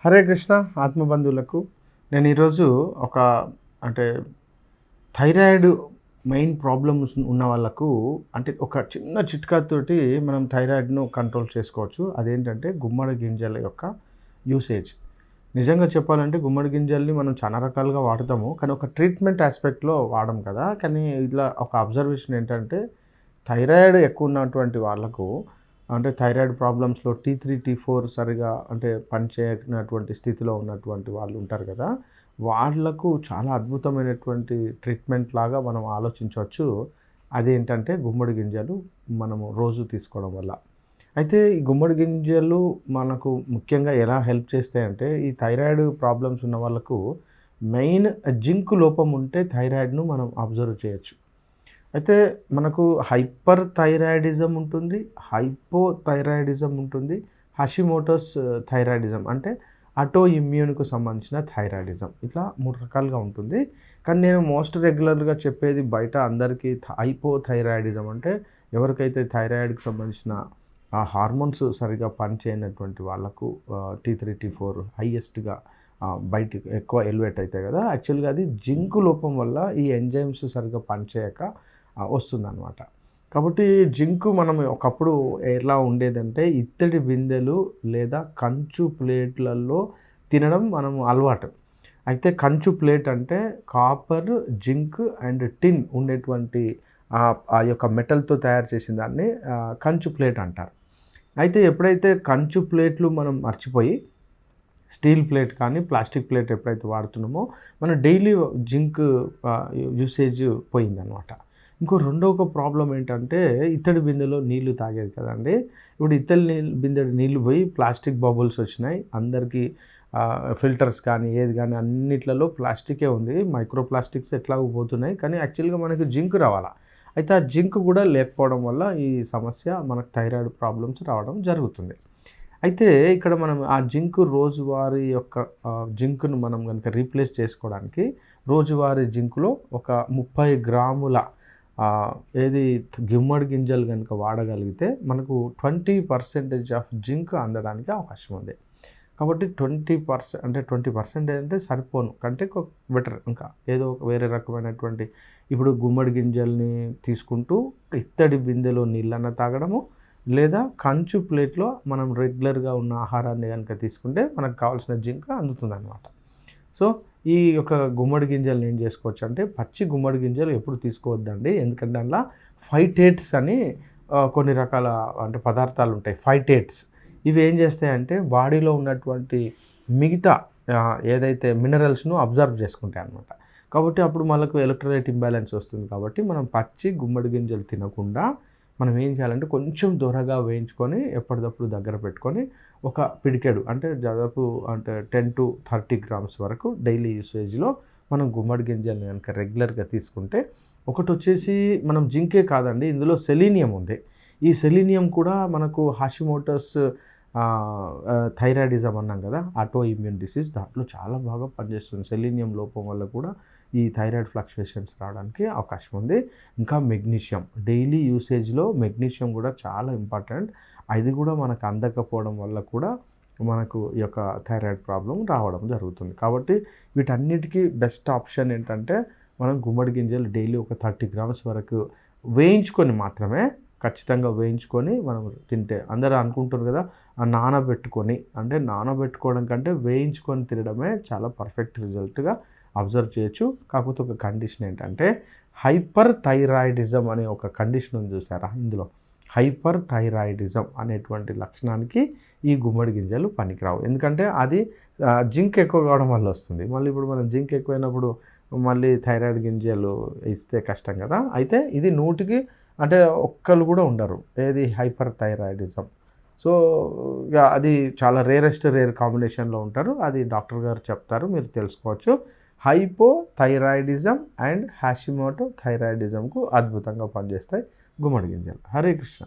హరే కృష్ణ ఆత్మబంధువులకు నేను ఈరోజు ఒక అంటే థైరాయిడ్ మెయిన్ ప్రాబ్లమ్స్ ఉన్న వాళ్ళకు అంటే ఒక చిన్న చిట్కాతోటి మనం థైరాయిడ్ను కంట్రోల్ చేసుకోవచ్చు. అదేంటంటే గుమ్మడి గింజల యొక్క యూసేజ్. నిజంగా చెప్పాలంటే గుమ్మడి గింజల్ని మనం చాలా రకాలుగా వాడతాము, కానీ ఒక ట్రీట్మెంట్ ఆస్పెక్ట్లో వాడం కదా. కానీ ఇలా ఒక అబ్జర్వేషన్ ఏంటంటే థైరాయిడ్ ఎక్కువ ఉన్నటువంటి వాళ్ళకు అంటే థైరాయిడ్ ప్రాబ్లమ్స్లో T3, T4 సరిగా అంటే పనిచేయనటువంటి స్థితిలో ఉన్నటువంటి వాళ్ళు ఉంటారు కదా, వాళ్ళకు చాలా అద్భుతమైనటువంటి ట్రీట్మెంట్ లాగా మనం ఆలోచించవచ్చు. అదేంటంటే గుమ్మడి గింజలు మనము రోజు తీసుకోవడం వల్ల. అయితే ఈ గుమ్మడి గింజలు మనకు ముఖ్యంగా ఎలా హెల్ప్ చేస్తాయంటే ఈ థైరాయిడ్ ప్రాబ్లమ్స్ ఉన్న వాళ్ళకు మెయిన్ జింక్ లోపం ఉంటే థైరాయిడ్ను మనం అబ్జర్వ్ చేయొచ్చు. అయితే మనకు హైపర్ థైరాయిడిజం ఉంటుంది, హైపోథైరాయిడిజం ఉంటుంది, హషిమోటోస్ థైరాయిడిజం అంటే ఆటో ఇమ్యూన్కు సంబంధించిన థైరాయిడిజం. ఇట్లా 3 రకాలుగా ఉంటుంది. కానీ నేను మోస్ట్ రెగ్యులర్గా చెప్పేది బయట అందరికీ హైపోథైరాయిడిజం అంటే ఎవరికైతే థైరాయిడ్కి సంబంధించిన ఆ హార్మోన్స్ సరిగా పనిచేయనటువంటి వాళ్ళకు T3, T4 హైయెస్ట్గా బయటికి ఎక్కువ ఎలివేట్ అవుతాయి కదా. యాక్చువల్గా అది జింక్ లోపం వల్ల ఈ ఎంజైమ్స్ సరిగా పనిచేయక వస్తుందన్నమాట. కాబట్టి జింకు మనం ఒకప్పుడు ఎలా ఉండేదంటే ఇత్తడి బిందెలు లేదా కంచు ప్లేట్లలో తినడం మనం అలవాటు. అయితే కంచు ప్లేట్ అంటే కాపర్, జింక్ అండ్ టిన్ ఉండేటువంటి ఆ యొక్క మెటల్తో తయారు చేసిన దాన్ని కంచు ప్లేట్ అంటారు. అయితే ఎప్పుడైతే కంచు ప్లేట్లు మనం మర్చిపోయి స్టీల్ ప్లేట్ కానీ ప్లాస్టిక్ ప్లేట్ ఎప్పుడైతే వాడుతున్నామో మన డైలీ జింక్ యూసేజ్ పోయిందనమాట. రెండవ ప్రాబ్లం ఏంటంటే ఇత్తడి బిందెలో నీళ్లు తాగేది కదండి. ఇప్పుడు ఇత్తడి బిందె నీళ్లు పోయి ప్లాస్టిక్ బబుల్స్ వచ్చినాయి. అందరికీ ఫిల్టర్స్ కానీ ఏది కానీ అన్నిట్లలో ప్లాస్టికే ఉంది. మైక్రో ప్లాస్టిక్స్ ఎట్లాగో పోతున్నాయి, కానీ యాక్చువల్గా మనకి జింక్ రావాలా. అయితే ఆ జింక్ కూడా లేకపోవడం వల్ల ఈ సమస్య మనకు థైరాయిడ్ ప్రాబ్లమ్స్ రావడం జరుగుతుంది. అయితే ఇక్కడ మనం ఆ జింక్ రోజువారీ యొక్క జింక్ను మనం కనుక రీప్లేస్ చేసుకోవడానికి రోజువారీ జింకులో ఒక 30 గ్రాముల ఏది గుమ్మడి గింజలు కనుక వాడగలిగితే మనకు 20% ఆఫ్ జింక్ అందడానికి అవకాశం ఉంది. కాబట్టి 20% అంటే 20% అంటే సరిపోను కంటే బెటర్. ఇంకా ఏదో వేరే రకమైనటువంటి ఇప్పుడు గుమ్మడి గింజల్ని తీసుకుంటూ ఇత్తడి బిందెలో నీళ్ళన్న తాగడము, లేదా కంచు ప్లేట్లో మనం రెగ్యులర్గా ఉన్న ఆహారాన్ని కనుక తీసుకుంటే మనకు కావాల్సిన జింక్ అందుతుందన్నమాట. సో ఈ యొక్క గుమ్మడి గింజలను ఏం చేసుకోవచ్చు అంటే పచ్చి గుమ్మడి గింజలు ఎప్పుడు తీసుకోవద్దండి. ఎందుకంటే అందులో ఫైటేట్స్ అని కొన్ని రకాల అంటే పదార్థాలు ఉంటాయి. ఫైటేట్స్ ఇవి ఏం చేస్తాయంటే బాడీలో ఉన్నటువంటి మిగతా ఏదైతే మినరల్స్ను అబ్జర్వ్ చేసుకుంటాయి అన్నమాట. కాబట్టి అప్పుడు మనకు ఎలక్ట్రోలైట్ ఇంబ్యాలెన్స్ వస్తుంది. కాబట్టి మనం పచ్చి గుమ్మడి గింజలు తినకుండా మనం ఏం చేయాలంటే కొంచెం దూరగా వేయించుకొని ఎప్పటికప్పుడు దగ్గర పెట్టుకొని ఒక పిడికెడు అంటే దాదాపు అంటే 10 to 30 గ్రామ్స్ వరకు డైలీ యూసేజ్లో మనం గుమ్మడి గింజల్ని కనుక రెగ్యులర్గా తీసుకుంటే ఒకటి వచ్చేసి మనం జింకే కాదండి, ఇందులో సెలీనియం ఉంది. ఈ సెలీనియం కూడా మనకు హాషిమోటోస్ థైరాయిడిజం అన్నాం కదా, ఆటో ఇమ్యూన్ డిసీజ్, దాంట్లో చాలా బాగా పనిచేస్తుంది. సెలీనియం లోపం వల్ల కూడా ఈ థైరాయిడ్ ఫ్లక్చుయేషన్స్ రావడానికి అవకాశం ఉంది. ఇంకా మెగ్నీషియం డైలీ యూసేజ్లో మెగ్నీషియం కూడా చాలా ఇంపార్టెంట్. అది కూడా మనకు అందకపోవడం వల్ల కూడా మనకు ఈ యొక్క థైరాయిడ్ ప్రాబ్లం రావడం జరుగుతుంది. కాబట్టి వీటన్నిటికీ బెస్ట్ ఆప్షన్ ఏంటంటే మనం గుమ్మడి గింజలు డైలీ ఒక 30 గ్రామ్స్ వరకు వేయించుకొని మాత్రమే, ఖచ్చితంగా వేయించుకొని మనం తింటే. అందరూ అనుకుంటారు కదా నానబెట్టుకొని, అంటే నానబెట్టుకోవడం కంటే వేయించుకొని తినడమే చాలా పర్ఫెక్ట్ రిజల్ట్గా అబ్జర్వ్ చేయొచ్చు. కాకపోతే ఒక కండిషన్ ఏంటంటే హైపర్ థైరాయిడిజం అనే ఒక కండిషన్ ఉంది చూసారా, ఇందులో హైపర్ థైరాయిడిజం అనేటువంటి లక్షణానికి ఈ గుమ్మడి గింజలు పనికిరావు. ఎందుకంటే అది జింక్ ఎక్కువ కావడం వల్ల వస్తుంది. మళ్ళీ ఇప్పుడు మనం జింక్ ఎక్కువైనప్పుడు మళ్ళీ థైరాయిడ్ గింజలు ఇస్తే కష్టం కదా. అయితే ఇది 100కి అంటే ఒక్కళ్ళు కూడా ఉండరు ఏది హైపర్ థైరాయిడిజం. సో ఇక అది చాలా రేర్ కాంబినేషన్లో ఉంటారు. అది డాక్టర్ గారు చెప్తారు, మీరు తెలుసుకోవచ్చు. హైపోథైరాయిడిజం అండ్ హాషిమోటో థైరాయిడిజంకు అద్భుతంగా పనిచేస్తాయి గుమ్మడి గింజలు. హరే కృష్ణ.